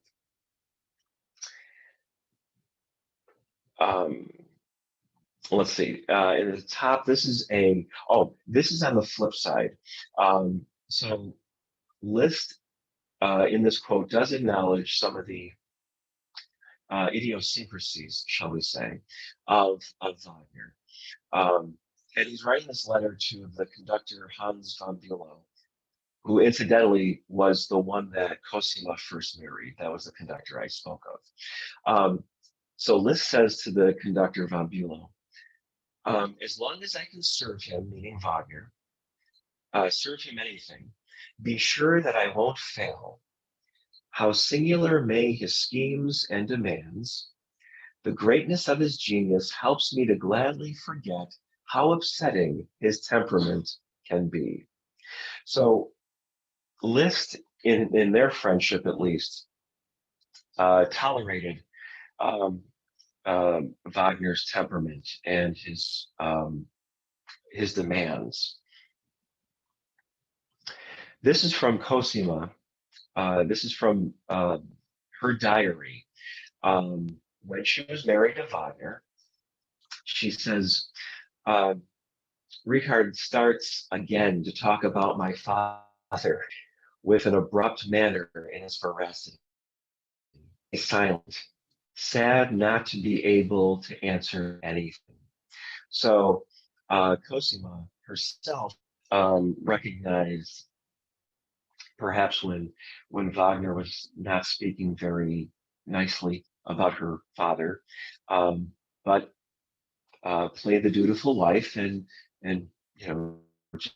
Let's see, in the top, this is on the flip side. So Liszt, in this quote, does acknowledge some of the idiosyncrasies, shall we say, of Wagner. And he's writing this letter to the conductor Hans von Bülow, who incidentally was the one that Cosima first married. That was the conductor I spoke of. So Liszt says to the conductor von Bülow, as long as I can serve him, meaning Wagner, serve him anything, be sure that I won't fail. How singular may his schemes and demands, the greatness of his genius helps me to gladly forget how upsetting his temperament can be. So Liszt, in their friendship at least, tolerated Wagner's temperament and his demands. This is from Cosima. This is from her diary. When she was married to Wagner, she says, Richard starts again to talk about my father with an abrupt manner in his veracity. He's silent, sad not to be able to answer anything. So Cosima herself recognized perhaps when Wagner was not speaking very nicely about her father, but played the dutiful life and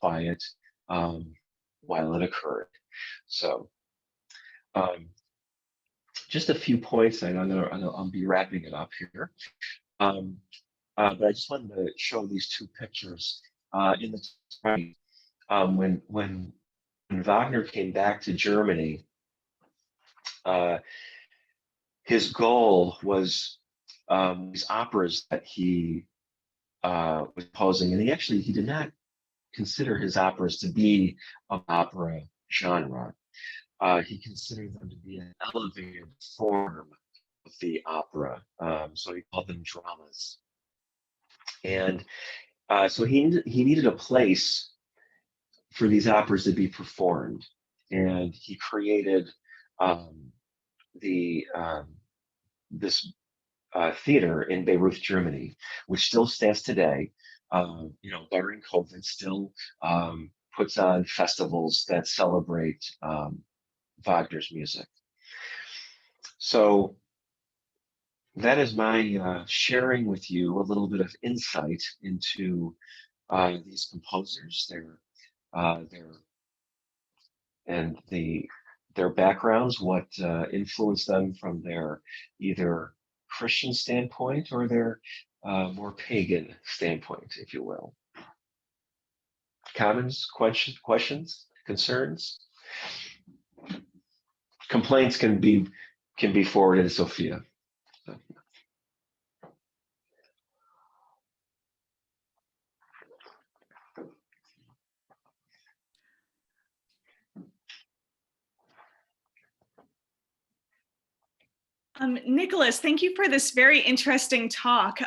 quiet while it occurred. So just a few points, and I'll be wrapping it up here. But I just wanted to show these two pictures in the right. When Wagner came back to Germany, his goal was these operas that he was posing, and he did not consider his operas to be of opera genre. He considered them to be an elevated form of the opera, so he called them dramas. And so he needed a place for these operas to be performed, and he created this theater in Bayreuth, Germany, which still stands today. Barring COVID, still puts on festivals that celebrate Wagner's music. So that is my sharing with you a little bit of insight into these composers, their backgrounds, what influenced them from their either Christian standpoint or their more pagan standpoint, if you will. Comments, questions, concerns? Complaints can be forwarded to Sophia. Nicholas, thank you for this very interesting talk.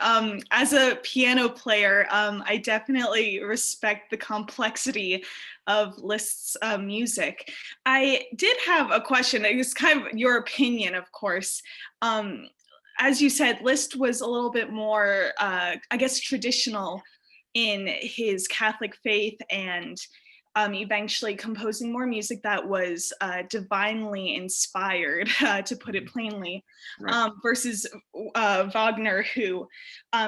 As a piano player, I definitely respect the complexity of Liszt's music. I did have a question. It was kind of your opinion, of course. As you said, Liszt was a little bit more, I guess, traditional in his Catholic faith, and eventually composing more music that was divinely inspired, to put it plainly, Right. versus Wagner, who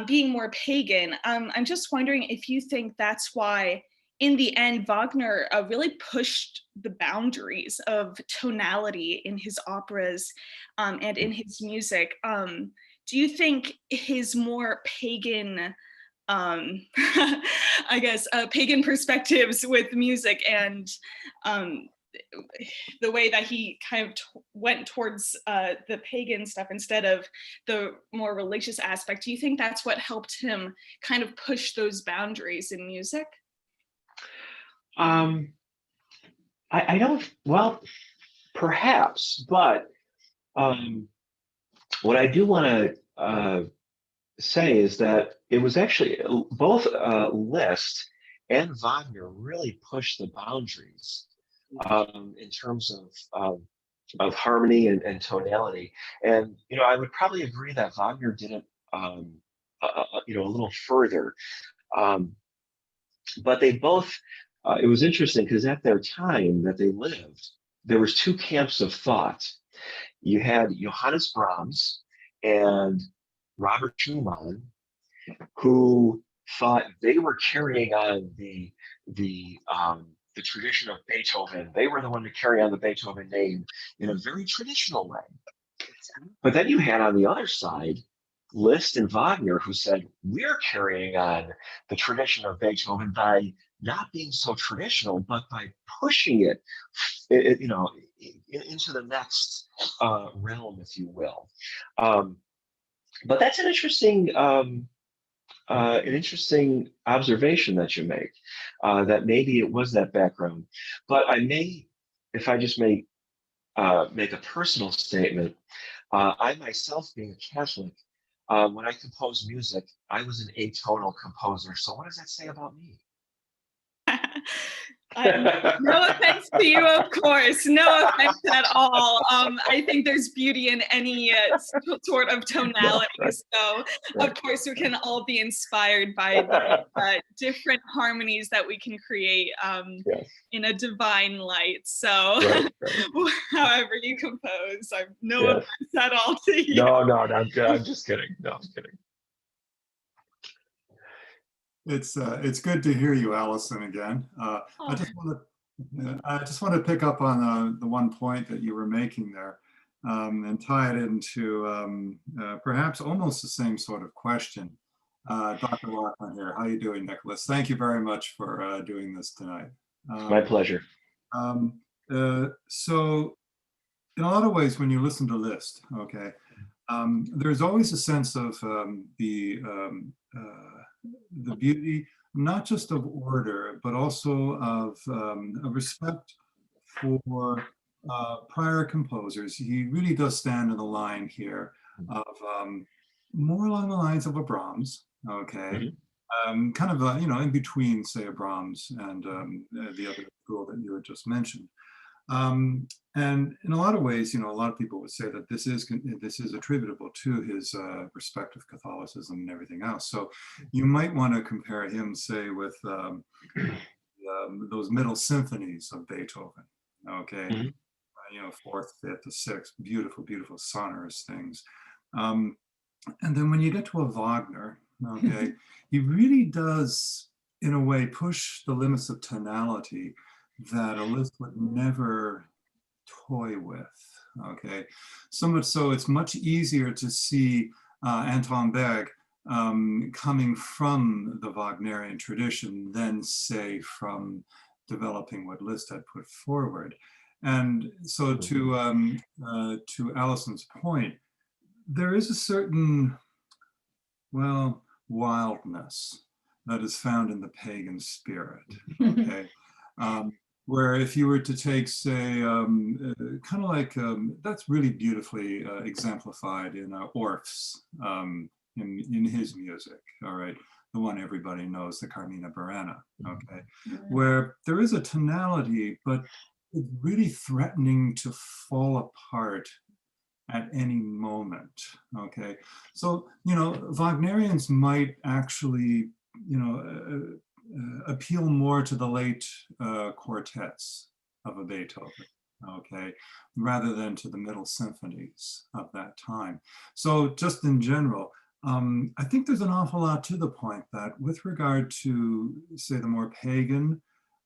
being more pagan. I'm just wondering if you think that's why, in the end, Wagner really pushed the boundaries of tonality in his operas and in his music. Do you think his more pagan, I guess, pagan perspectives with music and the way that he kind of went towards the pagan stuff instead of the more religious aspect, do you think that's what helped him kind of push those boundaries in music? I don't, well, perhaps, but what I do want to say is that it was actually both Liszt and Wagner really pushed the boundaries in terms of harmony and tonality. And I would probably agree that Wagner did it a little further. But they both, it was interesting because at their time that they lived, there was two camps of thought. You had Johannes Brahms and Robert Schumann, who thought they were carrying on the tradition of Beethoven. They were the one to carry on the Beethoven name in a very traditional way. But then you had on the other side Liszt and Wagner, who said, we're carrying on the tradition of Beethoven by not being so traditional, but by pushing it, into the next realm, if you will. But that's an interesting observation that you make, that maybe it was that background. But I may, if I just may make a personal statement, I myself, being a Catholic, when I compose music, I was an atonal composer. So what does that say about me? No offense to you, of course. No offense at all. I think there's beauty in any sort of tonality. Right. So, Right. of course, we can all be inspired by the different harmonies that we can create Yes. in a divine light. So, Right. however you compose, I'm no Yes. offense at all to you. No, I'm just kidding. No, I'm kidding. It's good to hear you, Allison, again. I just want to pick up on the one point that you were making there, and tie it into perhaps almost the same sort of question. Dr. Wagner here. How are you doing, Nicholas? Thank you very much for doing this tonight. My pleasure. So in a lot of ways, when you listen to Liszt, okay, there's always a sense of the beauty, not just of order, but also of a respect for prior composers. He really does stand in the line here of more along the lines of a Brahms, okay, kind of in between, say, a Brahms and the other school that you had just mentioned. And in a lot of ways, a lot of people would say that this is attributable to his respect of Catholicism and everything else. So you might want to compare him, say, with those middle symphonies of Beethoven. Okay, fourth, fifth, the sixth, beautiful, beautiful sonorous things. And then when you get to a Wagner, okay, he really does, in a way, push the limits of tonality that a Liszt would never toy with, okay? So much so it's much easier to see Anton Berg coming from the Wagnerian tradition than, say, from developing what Liszt had put forward. And so to Allison's point, there is a certain, well, wildness that is found in the pagan spirit, okay? Where if you were to take, say, kind of like, that's really beautifully exemplified in Orff's, in his music, all right? The one everybody knows, the Carmina Burana, okay? Where there is a tonality, but it's really threatening to fall apart at any moment, okay? So, Wagnerians might actually, appeal more to the late quartets of a Beethoven, okay, rather than to the middle symphonies of that time. So just in general, I think there's an awful lot to the point that with regard to, say, the more pagan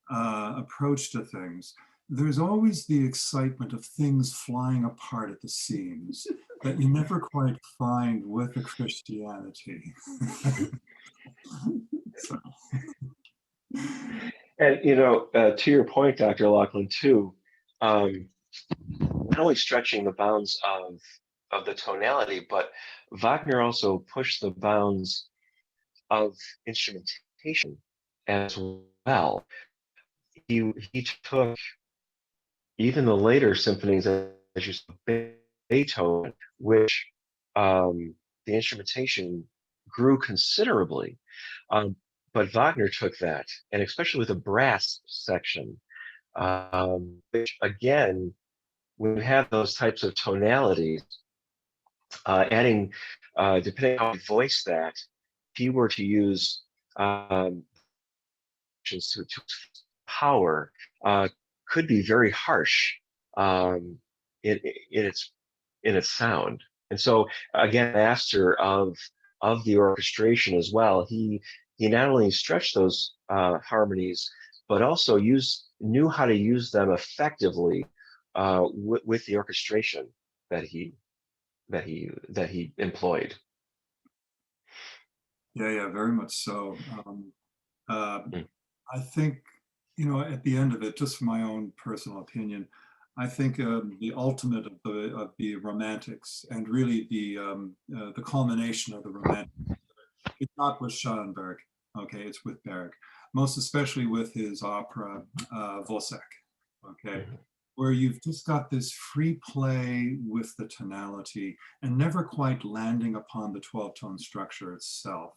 approach to things, there's always the excitement of things flying apart at the seams that you never quite find with a Christianity. So. And to your point, Dr. Laughlin, too, not only stretching the bounds of the tonality, but Wagner also pushed the bounds of instrumentation as well. He took even the later symphonies, as you said, Beethoven, which the instrumentation grew considerably. But Wagner took that, and especially with the brass section, which again, when you have those types of tonalities, adding, depending on how you voice that, if you were to use to power, could be very harsh in its sound. And so again, master of the orchestration as well. He not only stretched those harmonies, but also knew how to use them effectively with the orchestration that he employed. Yeah, very much so. I think, at the end of it, just from my own personal opinion, I think the ultimate of the Romantics, and really the culmination of the Romantics, it's not with Schoenberg, okay, it's with Berg, most especially with his opera Wozzeck, okay, where you've just got this free play with the tonality and never quite landing upon the 12-tone structure itself.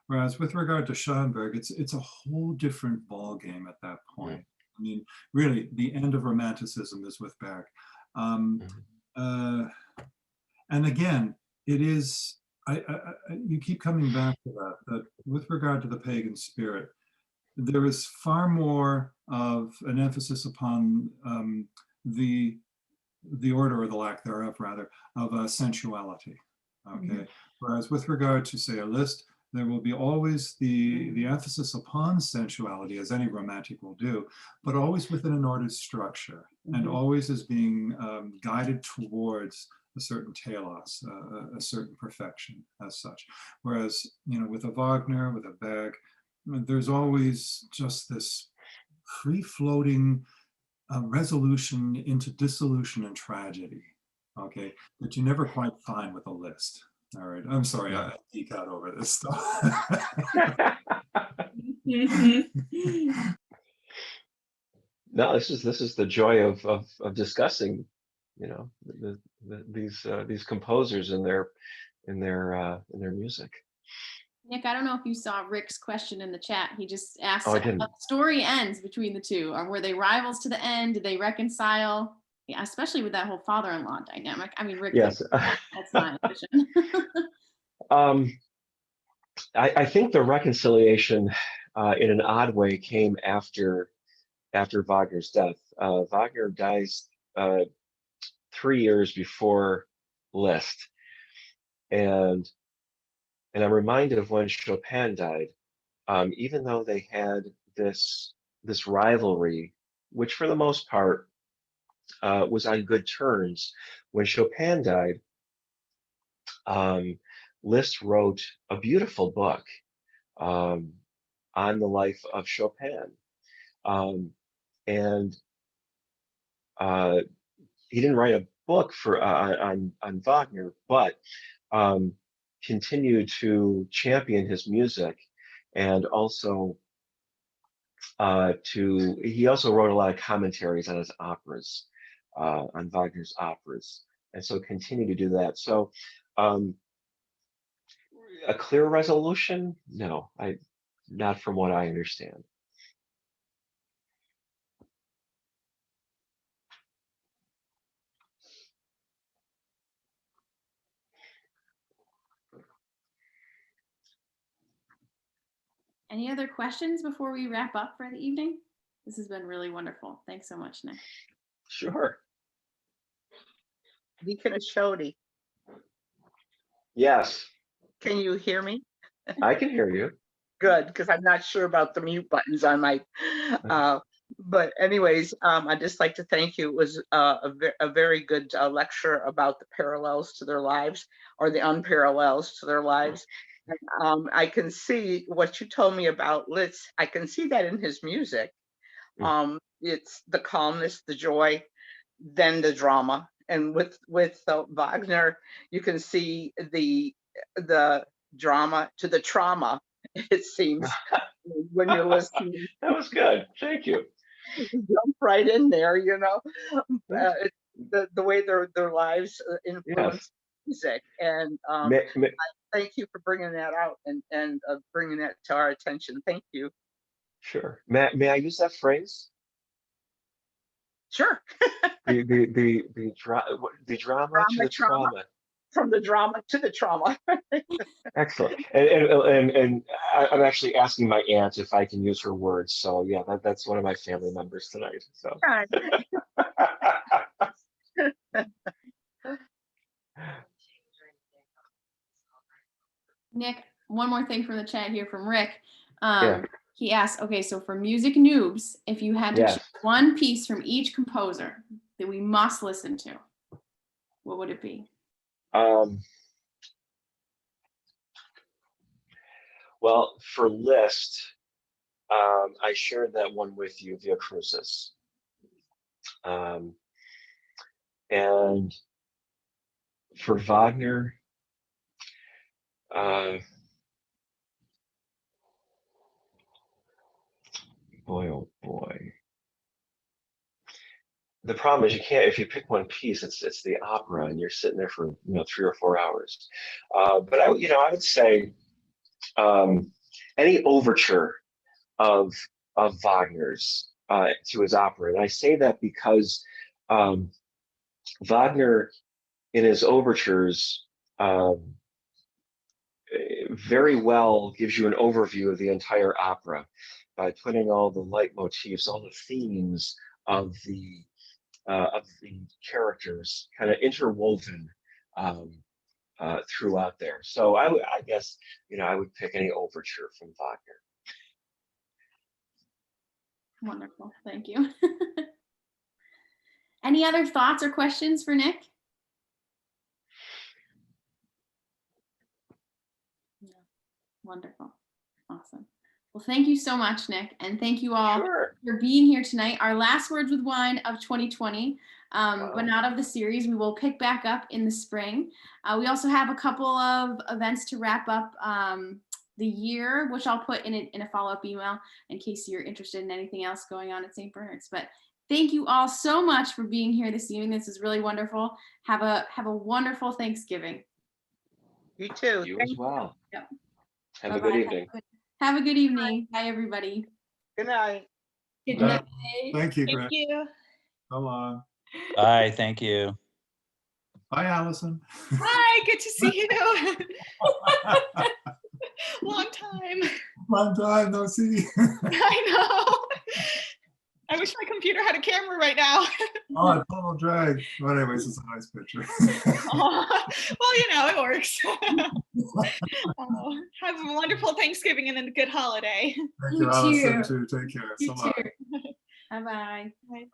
Whereas with regard to Schoenberg, it's a whole different ballgame at that point. I mean, really, the end of Romanticism is with Berg. And again, it is, you keep coming back to that with regard to the pagan spirit, there is far more of an emphasis upon the order, or the lack thereof, rather, of sensuality. Okay. Whereas with regard to, say, a Liszt, there will be always the emphasis upon sensuality, as any romantic will do, but always within an ordered structure, and always as being guided towards a certain telos, a certain perfection as such. Whereas, with a Wagner, with a Berg, there's always just this free-floating resolution into dissolution and tragedy, okay, that you never quite find with a Liszt. All right, I'm sorry, I geek out over this stuff. No, this is the joy of discussing, these composers and their music. Nick, I don't know if you saw Rick's question in the chat. He just asked I how didn't. the story ends between the two. Or were they rivals to the end? Did they reconcile? Yeah, especially with that whole father-in-law dynamic. I mean, Rick, Yes. that's my vision. I think the reconciliation, in an odd way, came after Wagner's death. Wagner dies 3 years before Liszt, and I'm reminded of when Chopin died. Even though they had this rivalry, which for the most part was on good terms, when Chopin died, Liszt wrote a beautiful book on the life of Chopin, and he didn't write a book on Wagner, but continued to champion his music, and also he also wrote a lot of commentaries on his operas, on Wagner's operas, and so continued to do that. So a clear resolution? No, not from what I understand. Any other questions before we wrap up for the evening? This has been really wonderful. Thanks so much, Nick. Sure. Deacon Ascioti, Yes, can you hear me? I can hear you. Good, because I'm not sure about the mute buttons on my, but anyways, I'd just like to thank you. It was a very good lecture about the parallels to their lives, or the unparallels to their lives. I can see what you told me about Liszt. I can see that in his music. It's the calmness, the joy, then the drama. And with Wagner, you can see the drama to the trauma, it seems, when you're listening. That was good. Thank you. Jump right in there, you know. The way their lives influence music. And thank you for bringing that out and bringing that to our attention. Thank you. Sure. May I use that phrase? Sure. The drama to the trauma. From the drama to the trauma. Excellent. And I'm actually asking my aunt if I can use her words. So yeah, that's one of my family members tonight. So. Nick, one more thing from the chat here from Rick. Yeah. He asked, okay, so for music noobs, if you had to choose one piece from each composer that we must listen to, what would it be? Well, for Liszt, I shared that one with you, Via Crucis. And for Wagner, boy, oh boy. The problem is you can't, if you pick one piece, it's the opera and you're sitting there for 3 or 4 hours. But I would say any overture of Wagner's to his opera. And I say that because Wagner in his overtures very well gives you an overview of the entire opera by putting all the leitmotifs, all the themes of the characters kind of interwoven throughout there. So I guess I would pick any overture from Wagner. Wonderful, thank you. Any other thoughts or questions for Nick? No. Wonderful, awesome. Well, thank you so much, Nick, and thank you all for being here tonight. Our last Words with Wine of 2020, but not of the series. We will pick back up in the spring. We also have a couple of events to wrap up the year, which I'll put in a follow-up email in case you're interested in anything else going on at St. Bernard's. But thank you all so much for being here this evening. This is really wonderful. Have a wonderful Thanksgiving. You too. You as well. Yep. Have a good evening. Have a good evening. Bye, everybody. Good night. Good night. Thank you, Thank Grant. you. So long. Bye. Thank you. Bye, Allison. Hi, good to see you. Long time. Long time no see. I know. I wish my computer had a camera right now. Oh, a total drag. But anyways, it's a nice picture. Well, it works. Have a wonderful Thanksgiving and then a good holiday. Thank You you, Allison, too. too. Take care. You So long. too. Bye-bye. Bye.